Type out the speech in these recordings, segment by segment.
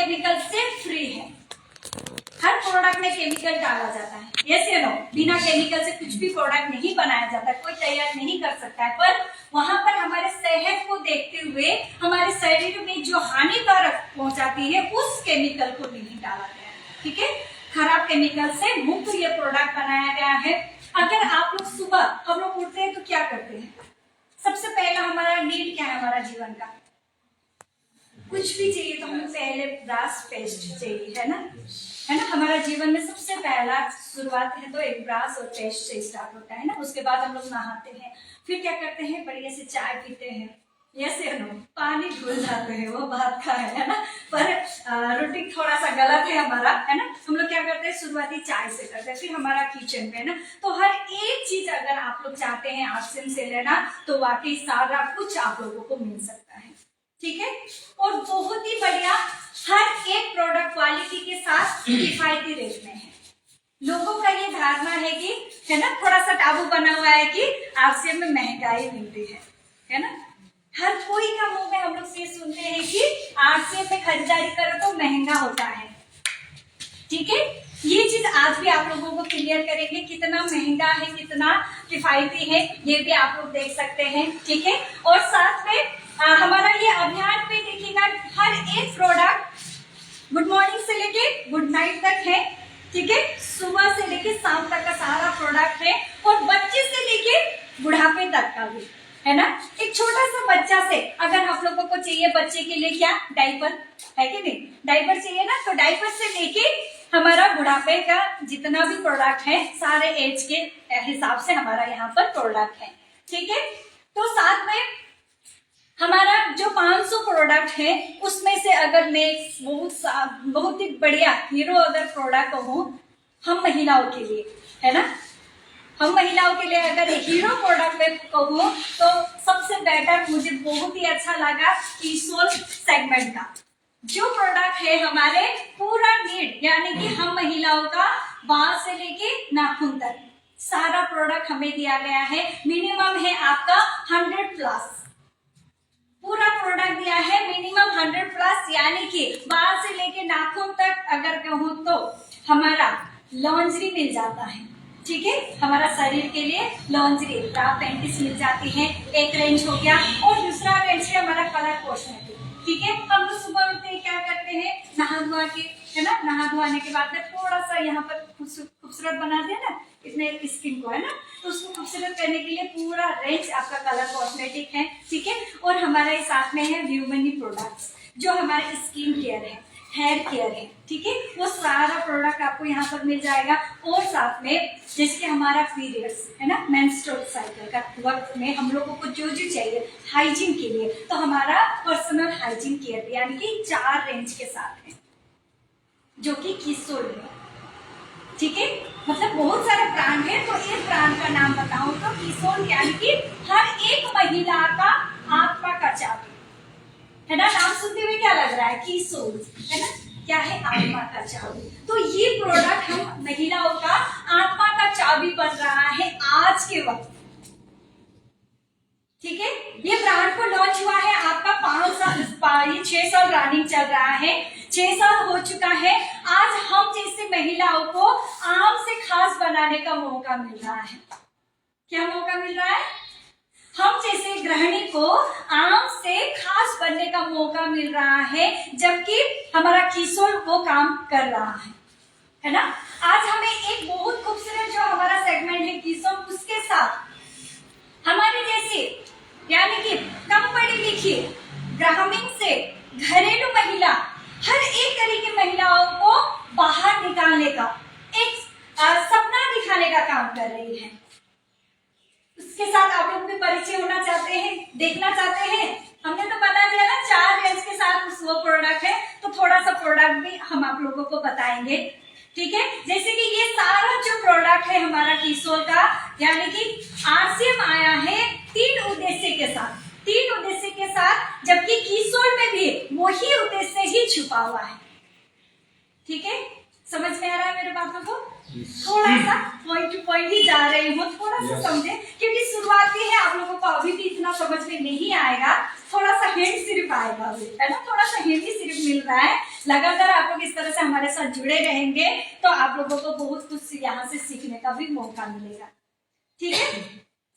Chemical से free है। हर product में केमिकल डाला जाता है, यस या नो? बिना केमिकल से कुछ भी प्रोडक्ट नहीं बनाया जाता, कोई तैयार नहीं कर सकता है। पर वहां पर हमारे सेहत को देखते हुए हमारे शरीर में जो हानिकारक पहुंचाती है उस केमिकल को नहीं डाला गया है, ठीक है? खराब केमिकल से मुक्त ये प्रोडक्ट बनाया गया है। अगर आप लोग सुबह हम लोग उठते हैं तो क्या करते हैं? सबसे पहला हमारा नीड क्या है? हमारा जीवन का कुछ भी चाहिए तो हमें पहले ब्रश पेस्ट चाहिए, है ना? है ना? हमारा जीवन में सबसे पहला शुरुआत है तो एक ब्रश और पेस्ट से स्टार्ट होता है ना। उसके बाद हम लोग नहाते हैं, फिर क्या करते हैं? बढ़िया से चाय पीते हैं, यस या नो? पानी भूल जाते हैं, वो बात का है ना? पर रूटीन थोड़ा सा गलत है हमारा, है ना? हम लोग क्या करते हैं? शुरुआती चाय से करते हैं, फिर हमारा किचन पे, है ना? तो हर एक चीज अगर आप लोग चाहते हैं आश्रम से लेना तो वाकई सारा कुछ आप लोगों को मिल सकता है, ठीक है? और बहुत ही बढ़िया हर एक प्रोडक्ट क्वालिटी के साथ किफायती रेट में है। लोगों का ये धारणा है कि, है ना, थोड़ा सा टाबू बना हुआ है कि आरसीएम में महंगाई मिलती है ना? हर कोई का मुंह में हम लोग ये सुनते हैं कि आरसीएम में खरीदारी करो तो महंगा होता है, ठीक है? ये चीज आज भी आप लोगों को क्लियर करेंगे, कितना महंगा है, कितना किफायती है, ये भी आप लोग देख सकते हैं, ठीक है? और साथ में हमारा ये अभियान पे देखिएगा हर एक प्रोडक्ट गुड मॉर्निंग से लेके गुड नाइट तक है, ठीक है? सुबह से लेके शाम तक का सारा प्रोडक्ट है और बच्चे से लेके बुढ़ापे तक का भी, है ना? एक छोटा सा बच्चा से अगर आप लोगों को चाहिए बच्चे के लिए क्या डायपर है कि नहीं? डायपर चाहिए ना, तो डायपर से लेके हमारा बुढ़ापे का जितना भी प्रोडक्ट है सारे एज के हिसाब से हमारा यहाँ पर प्रोडक्ट है, ठीक है? तो साथ में हमारा जो 500 प्रोडक्ट है उसमें से अगर मैं बहुत ही बढ़िया हीरो अगर प्रोडक्ट हो हम महिलाओं के लिए, है ना? हम महिलाओं के लिए अगर हीरो प्रोडक्ट में कहूँ तो सबसे बेटर मुझे बहुत ही अच्छा लगा कीसोल सेगमेंट का जो प्रोडक्ट है हमारे पूरा नीड, यानी कि हम महिलाओं का बाल से लेके नाखून तक सारा प्रोडक्ट हमें दिया गया है। मिनिमम है आपका 100+, पूरा प्रोडक्ट दिया है मिनिमम 100+, यानी कि बाल से लेके नाखून तक अगर कहूँ तो हमारा लॉन्जरी मिल जाता है, ठीक है? हमारा शरीर के लिए लॉन्जरी फ्रॉक पैंटीज मिल जाती है, एक रेंज हो गया। और दूसरा रेंज है हमारा कलर कॉस्मेटिक, ठीक है? हम लोग सुबह उठते ही क्या करते हैं? नहा धोआ के, है ना? नहा धोने के बाद में थोड़ा सा यहाँ पर खूबसूरत बना दिया ना इतने स्किन को, है ना? तो उसको खूबसूरत करने के लिए पूरा रेंज आपका कलर कॉस्मेटिक है, ठीक है? और हमारे साथ में है व्यूमनी प्रोडक्ट्स जो हमारे स्किन केयर है, हेयर केयर है, ठीक है? वो सारा प्रोडक्ट आपको यहाँ पर मिल जाएगा। और साथ में जैसे हमारा पीरियड्स है ना, मेंस्ट्रुअल साइकिल का वक्त में हम लोगों को जो जो चाहिए हाइजीन के लिए, तो हमारा पर्सनल हाइजीन केयर यानी कि 4 रेंज के साथ है जो कि कीसोल है, ठीक है? मतलब बहुत सारे ब्रांड है, तो एक ब्रांड का नाम बताऊं तो कीसोल, यानी कि हर एक महिला का आत्मा का चाबी, है ना? नाम सुनते हुए क्या लग रहा है? कीसोल, है ना? क्या है? आत्मा का चाबी। तो ये प्रोडक्ट हम महिलाओं का आत्मा का चाबी बन रहा है आज के वक्त, ठीक है? ये ब्रांड को लॉन्च हुआ है आपका 5 साल, ये 6 साल रनिंग चल रहा है, 6 साल हो चुका है। आज हम जैसे महिलाओं को आम से खास बनाने का मौका मिल रहा है। क्या मौका मिल रहा है? हम जैसे गृहिणी को आम से खास बनने का मौका मिल रहा है, जबकि हमारा कीसोल वो काम कर रहा है ना? आज हमें एक बहुत खूबसूरत जो हमारा सेगमेंट है कीसोल, उसके साथ हमारे जैसे यानी कि कम पढ़ी लिखी ग्रामीण से घरेलू महिला, हर एक तरह की महिलाओं को बाहर निकालने का एक सपना दिखाने का काम कर रही है। उसके साथ आप लोग भी परिचय होना चाहते हैं, देखना चाहते हैं? हमने तो बता दिया ना 4 रेंज के साथ वो प्रोडक्ट है, तो थोड़ा सा प्रोडक्ट भी हम आप लोगों को बताएंगे, ठीक है? जैसे कि ये सारा जो प्रोडक्ट है हमारा कीसोल का, यानी कि आरसीएम आया है 3 उद्देश्य के साथ, 3 उद्देश्य के साथ, जबकि कीसोल में भी वही उद्देश्य ही छुपा हुआ है, ठीक है? समझ में आ रहा है मेरे बातों को? थोड़ा सा पॉइंट टू पॉइंट ही जा रही हूँ, थोड़ा सा समझे, क्योंकि शुरुआती है, आप लोगों को अभी भी इतना समझ में नहीं आएगा, थोड़ा सा हिंट सिर्फ आएगा, है ना? थोड़ा सा हिंट ही सिर्फ मिल रहा है, लगातार आप लोग इस तरह से हमारे साथ जुड़े रहेंगे तो आप लोगों को बहुत कुछ यहाँ से सीखने का भी मौका मिलेगा। ठीक है,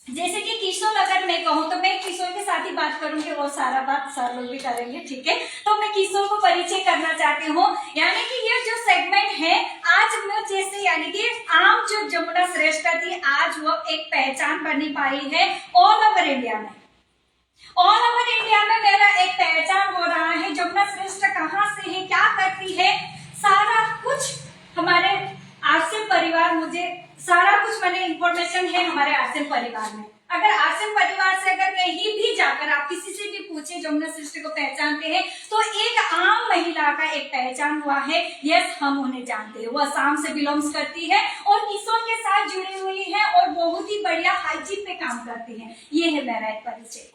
जैसे कि किशोर अगर मैं कहूँ तो मैं किशोर के साथ ही बात करूंगी और सारा बात सर लोग भी करेंगे। ठीक है, तो मैं किशोर को परिचय करना चाहती हूँ। यानी कि ये जो सेगमेंट है आज मैं जैसे यानी कि आम जो जमुना श्रेष्ठ थी आज वो एक पहचान बनी पाई है ऑल ओवर इंडिया में। ऑल ओवर इंडिया में मेरा एक पहचान हो रहा है। जमुना श्रेष्ठ कहाँ से है, क्या करती है, सारा कुछ हमारे आरसीएम परिवार, मुझे सारा कुछ मैंने इंफॉर्मेशन है हमारे आरसीएम परिवार में। अगर आरसीएम परिवार से अगर कहीं भी जाकर आप किसी से भी पूछे जमुना श्रेष्ठ को पहचानते हैं तो एक आम महिला का एक पहचान हुआ है। यस, हम उन्हें जानते हैं, वो असम से बिलोंग्स करती है और किशोर के साथ जुड़ी हुई है और बहुत ही बढ़िया हाइजीन पे काम करती है। ये है मेरा एक परिचय।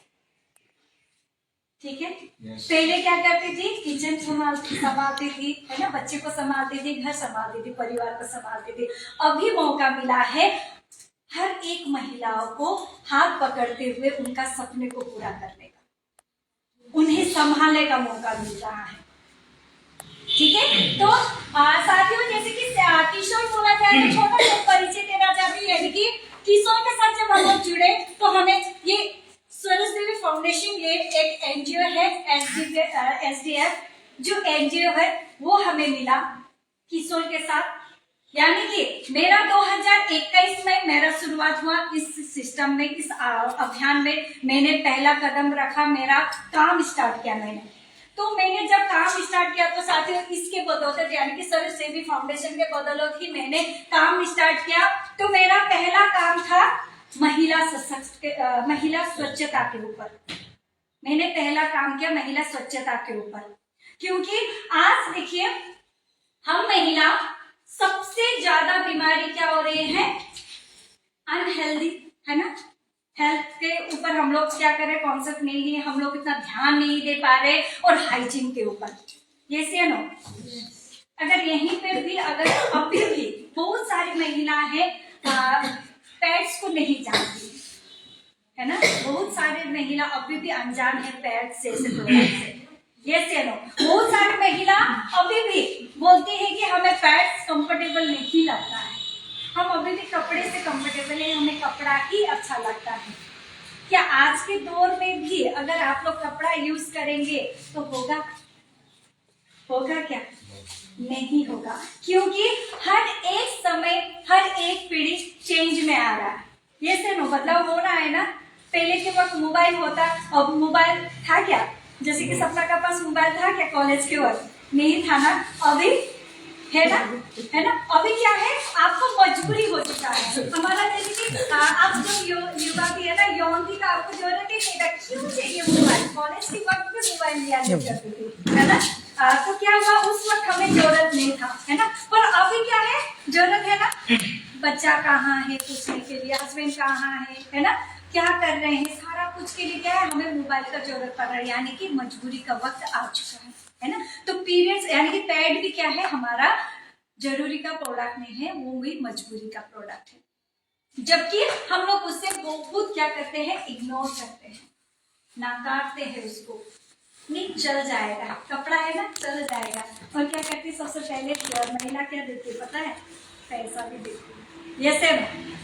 ठीक है, पहले क्या करती थी, किचन संभालती थी, है ना, बच्चे को संभालती थी, घर संभालती थी, परिवार को संभालती थी। अभी मौका मिला है हर एक महिलाओं को हाथ पकड़ते हुए उनका सपने को पूरा करने का, उन्हें संभालने का मौका मिल रहा है। ठीक है, तो साथियों जैसे कि किशोर बोला जाए तो छोटा सा परिचय देना चाहती है कि किशोर के साथ जब हम लोग जुड़े तो हमें ये सरस देवी फाउंडेशन, ये एक एनजीओ है, एसडीएफ जो एनजीओ है वो हमें मिला किशोर के साथ। यानी कि मेरा 2021 में मेरा शुरुआत हुआ इस सिस्टम में, इस अभियान में मैंने पहला कदम रखा, मेरा काम स्टार्ट किया मैंने। तो मैंने जब काम स्टार्ट किया तो साथियों इसके बदौलत यानी कि सरस देवी फाउंडेशन के बदौलत ही मैंने काम स्टार्ट किया। तो मेरा पहला काम था महिला स्वच्छता के ऊपर। मैंने पहला काम किया महिला स्वच्छता के ऊपर, क्योंकि आज देखिए हम महिला सबसे ज्यादा बीमारी क्या हो रही है, अनहेल्दी, है ना। हेल्थ के ऊपर हम लोग क्या करें, कॉन्सेप्ट नहीं है, हम लोग इतना ध्यान नहीं दे पा रहे, और हाइजीन के ऊपर, ये से नो। अगर यहीं पे भी अगर अभी भी बहुत सारी महिलाएं हैं पैड्स को नहीं जानती, है ना, बहुत सारे महिला अभी भी अनजान है पैड्स से प्रोडक्ट से। यस या नो, बहुत सारी महिला अभी भी बोलती है कि हमें पैड्स कंफर्टेबल नहीं लगता है, हम अभी भी कपड़े से कंफर्टेबल है, हमें कपड़ा ही अच्छा लगता है। क्या आज के दौर में भी अगर आप लोग कपड़ा यूज करेंगे तो होगा क्या? नहीं होगा, क्योंकि हर एक समय हर एक पीढ़ी चेंज में आ रहा है। ये से नो बदलाव हो रहा है ना। पहले के वक्त मोबाइल होता, अब मोबाइल था क्या? जैसे कि सपना का पास मोबाइल था क्या कॉलेज के वक्त? नहीं था ना। अभी है ना, है ना। अभी क्या है, आपको मजबूरी हो चुका है हमारा, जैसे कि आप जो युवा की है ना, यौन की का आपको जरूरत ही नहीं था, क्यों चाहिए मोबाइल? कॉलेज के वक्त में मोबाइल लिया जाती थी, है ना। तो क्या हुआ, उस वक्त हमें जरूरत नहीं था, है ना। पर अभी क्या है, जरूरत है ना। बच्चा कहाँ है पूछने के लिए, हस्बैंड कहाँ है ना, क्या कर रहे हैं, सारा कुछ के लिए क्या है, हमें मोबाइल का जरूरत पड़ रहा है। यानी कि मजबूरी का वक्त आ चुका है ना। तो पीरियड्स यानी कि पैड भी क्या है, हमारा जरूरी का प्रोडक्ट नहीं है, वो भी मजबूरी का प्रोडक्ट है। जबकि हम लोग उससे बहुत क्या करते हैं, इग्नोर करते हैं, नकारते हैं उसको। नहीं, चल जाएगा, कपड़ा है ना, चल जाएगा। और क्या करती है, सबसे पहले महिला क्या देती है पता है, पैसा भी देती है। ये सेम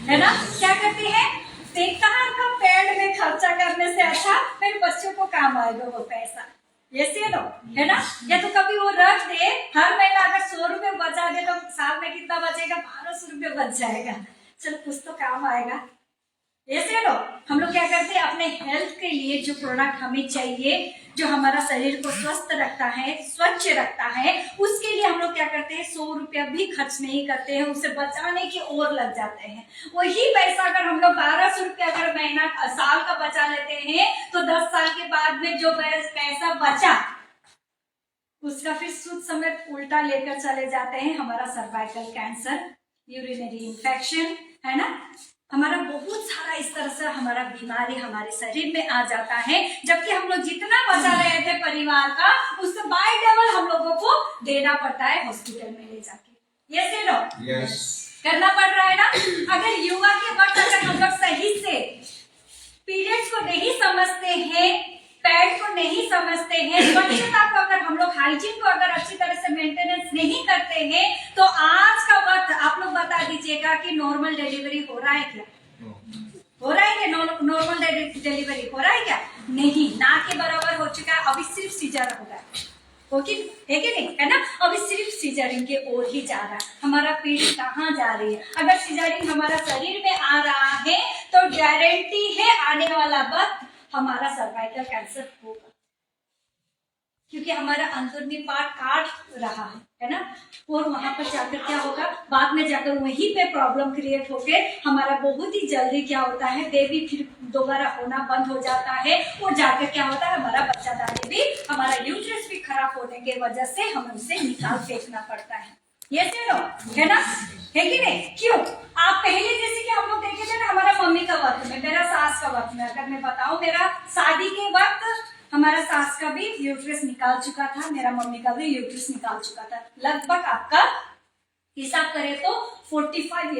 है ना। क्या करती है, कहाँ का पैड में खर्चा करने से अच्छा मेरे बच्चों को काम आएगा वो पैसा, ये से लो, है ना। या तो कभी वो रख दे, हर महीना अगर 100 रुपए बचा दे तो साल में कितना बचेगा, 1200 रुपए बच जाएगा। चल कुछ तो काम आएगा, ये से लो। हम लोग क्या करते हैं, अपने हेल्थ के लिए जो प्रोडक्ट हमें चाहिए, जो हमारा शरीर को स्वस्थ रखता है, स्वच्छ रखता है, उसके लिए हम लोग क्या करते हैं, 100 रुपया भी खर्च नहीं करते हैं, उसे बचाने की ओर लग जाते हैं। वही पैसा अगर हम लोग 1200 रुपया अगर महीना साल का बचा लेते हैं तो 10 साल के बाद में जो पैसा बचा उसका फिर सूद समेत उल्टा लेकर चले जाते हैं। हमारा सर्वाइकल कैंसर, यूरिनरी इंफेक्शन, है ना, हमारा बहुत सारा इस तरह से हमारा बीमारी हमारे शरीर में आ जाता है। जबकि हम लोग जितना बचा रहे थे परिवार का, उससे बाय डबल हम लोगों को देना पड़ता है हॉस्पिटल में ले जाके। ये से लो, करना पड़ रहा है ना। अगर युवा के वक्त अगर हम लोग सही से पीरियड्स को नहीं समझते हैं पैड को नहीं समझते हैं, स्वच्छता को अगर हम लोग हाइजीन को अगर अच्छी तरह से मेंटेनेंस नहीं करते हैं, तो आज का वक्त आप लोग बता दीजिएगा कि नॉर्मल डिलीवरी हो रहा है क्या? हो रहा है क्या? नॉर्मल डिलीवरी हो रहा है क्या? नहीं, ना के बराबर हो चुका है। अभी सिर्फ सीजर हो रहा है, है कि नहीं, है ना? अभी सिर्फ सीजरिंग के ओर ही जा रहा है। हमारा पीढ़ी कहाँ जा रही है? अगर सीजरिंग हमारा शरीर में आ रहा है तो गारंटी है आने वाला वक्त हमारा सर्वाइकल कैंसर होगा, क्योंकि हमारा अंदरूनी पार्ट काट रहा है ना? और वहां पर जाकर क्या होगा, बाद में जाकर वहीं पे प्रॉब्लम क्रिएट होके हमारा बहुत ही जल्दी क्या होता है, बेबी फिर दोबारा होना बंद हो जाता है, और जाकर क्या होता है, हमारा बच्चादानी भी, हमारा यूट्रस भी खराब होने के वजह से हमें उसे निकाल फेंकना पड़ता है। ये नो है ना, है कि नहीं? क्यों? आप पहले जैसे कि हम लोग देखे थे ना, हमारा मम्मी का वक्त में, मेरा सास का वक्त में, अगर मैं बताऊं, मेरा शादी के वक्त हमारा सास का भी यूट्रस निकाल चुका था, मेरा मम्मी का भी यूट्रस निकाल चुका था। लगभग आपका हिसाब करें तो 45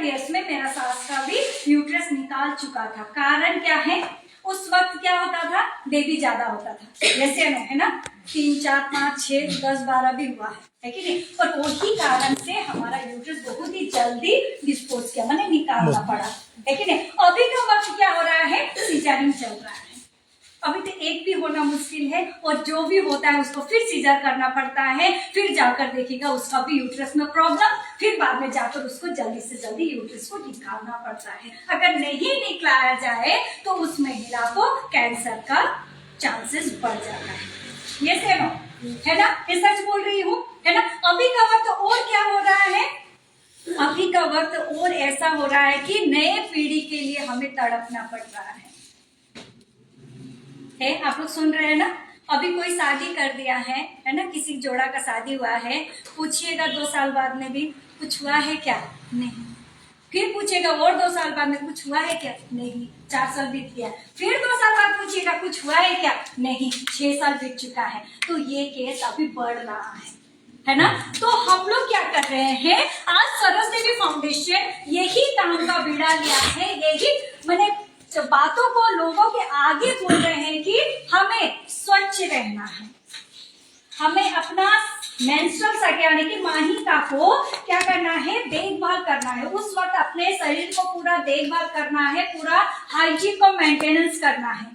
इयर्स में मेरा सास का भी यूट्रस निकाल चुका था। कारण क्या है? उस वक्त क्या होता था, बेबी ज्यादा होता था, जैसे है ना, 3, 4, 5, 6, 10, 12 भी हुआ है कि नहीं? और वही कारण से हमारा यूट्रस बहुत ही जल्दी डिस्पोज किया, मैंने निकालना पड़ा, है कि नहीं? अभी का वक्त क्या हो रहा है, सीजरिंग चल रहा है। अभी तो एक भी होना मुश्किल है, और जो भी होता है उसको फिर सीजर करना पड़ता है, फिर जाकर देखिएगा उसका भी यूट्रस में प्रॉब्लम, फिर बाद में जाकर उसको जल्दी से जल्दी यूट्रस को निकालना पड़ता है। अगर नहीं निकाला जाए तो उस महिला को कैंसर का चांसेस बढ़ जाता है। ये सेनो है ना, ये सच बोल रही हूँ, है ना? अभी का वक्त और क्या हो रहा है, अभी का वक्त और ऐसा हो रहा है कि नए पीढ़ी के लिए हमें तड़पना पड़ रहा है। आप लोग सुन रहे हैं ना? अभी कोई शादी कर दिया है ना, किसी जोड़ा का शादी हुआ है, पूछिएगा 2 साल बाद में भी कुछ हुआ है क्या? नहीं। फिर पूछेगा और 2 साल बाद में कुछ हुआ है क्या? नहीं। 4 साल बीत गया, फिर 2 साल बाद पूछिएगा कुछ हुआ है क्या? नहीं। 6 साल बीत चुका है। तो ये केस अभी बढ़ रहा है ना? तो हम लोग क्या कर रहे हैं, आज सरस देवी फाउंडेशन यही काम का बीड़ा लिया है, यही मैंने बातों को लोगों के आगे बोल रहे हैं कि हमें स्वच्छ रहना है, हमें अपना मेंस्ट्रुअल साइकिल यानी कि माहिका को क्या करना है, देखभाल करना है। उस वक्त अपने शरीर को पूरा देखभाल करना है, पूरा हाइजीन को मेंटेनेंस करना है।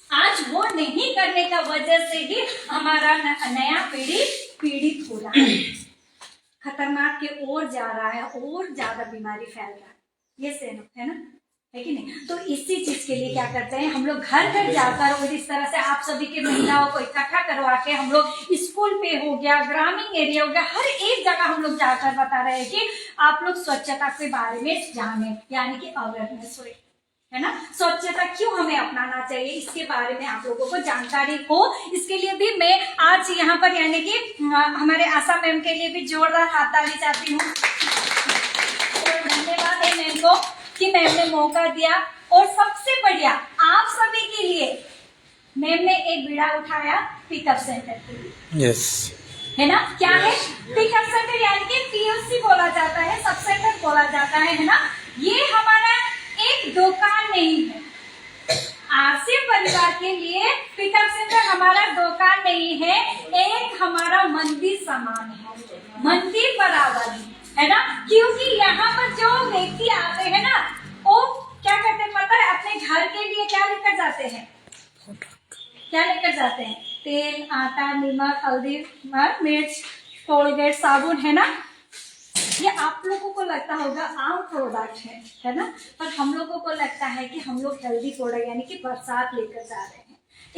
आज वो नहीं करने का वजह से ही हमारा नया पीढ़ी पीड़ित हो रहा है, खतरनाक के ओर जा रहा है, और ज्यादा बीमारी फैल रहा है। ये सेनो है ना, है कि नहीं? तो इसी चीज के लिए क्या करते हैं हम लोग, घर घर जाकर और इस तरह से आप सभी के महिलाओं को इकट्ठा करवा के हम लोग स्कूल पे हो गया, ग्रामीण एरिया हो गया, हर एक जगह हम लोग जाकर बता रहे हैं कि आप लोग स्वच्छता के बारे में जाने, यानी कि अवेयरनेस हो, है ना? स्वच्छता क्यों हमें अपनाना चाहिए, इसके बारे में आप लोगों को जानकारी हो। इसके लिए भी मैं आज यहाँ पर यानी कि हमारे आशा मैम के लिए भी जोरदार हाथ ताली चाहती हूँ। धन्यवाद है मैम को कि मैम ने मौका दिया, और सबसे बढ़िया आप सभी के लिए मैम ने एक बीड़ा उठाया पिकअप सेंटर के लिए। यस, है ना? क्या है पिकअप सेंटर, यानी कि पीओसी बोला जाता है, सब सेंटर बोला जाता है ना? ये हमारा एक दुकान नहीं है, आरसी परिवार के लिए पिकअप सेंटर हमारा दुकान नहीं है, एक हमारा मंदिर समान है, मंदिर बराबर है ना? क्योंकि यहाँ पर जो व्यक्ति आते हैं ना, वो क्या करते हैं पता है, अपने घर के लिए क्या लेकर जाते हैं, क्या लेकर जाते हैं? तेल, आटा, नमक, हल्दी, मिर्च, कोलगेट, साबुन, है ना? ये आप लोगों को लगता होगा आम प्रोडक्ट है ना? पर हम लोगों को लगता है कि हम लोग हेल्दी प्रोडक्ट यानी कि प्रसाद लेकर जा रहे हैं।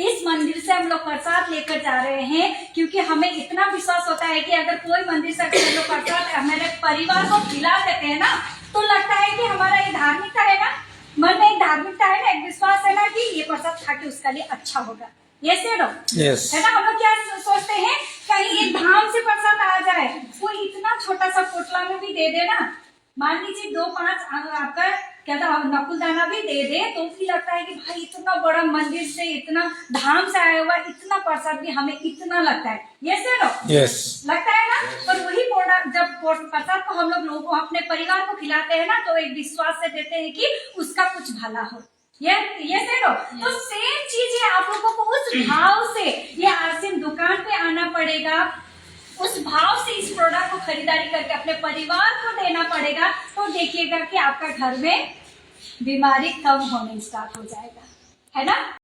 इस मंदिर से हम लोग प्रसाद लेकर जा रहे हैं, क्योंकि हमें इतना विश्वास होता है कि अगर कोई मंदिर से हम लोग प्रसाद हमारे परिवार को खिला देते हैं ना, तो लगता है कि हमारा ये धार्मिकता है ना, मन में एक धार्मिकता है ना, एक विश्वास है ना कि ये प्रसाद खा के उसका लिए अच्छा होगा। ये है ना? हम लोग क्या सोचते हैं, कहीं एक धाम से प्रसाद आ जाए, कोई इतना छोटा सा पोटला में भी दे देना, मान लीजिए 2-5 आपका क्या था, नकुलदाना भी दे दे तो भी लगता है कि भाई इतना बड़ा मंदिर से, इतना धाम से आया हुआ, इतना प्रसाद भी हमें इतना लगता है। यस या नो? यस। लगता है ना। पर वही प्रोडक्ट जब प्रसाद को हम लोग को अपने परिवार को खिलाते हैं ना, तो एक विश्वास से देते हैं कि उसका कुछ भला हो। ये नो। तो सेम चीज है, आप लोगों को उस भाव से ये आरसीएम दुकान पे आना पड़ेगा, उस भाव से इस प्रोडक्ट को खरीदारी करके अपने परिवार को देना पड़ेगा। तो देखिएगा कि आपका घर में बीमारी कम होने स्टार्ट हो जाएगा, है ना।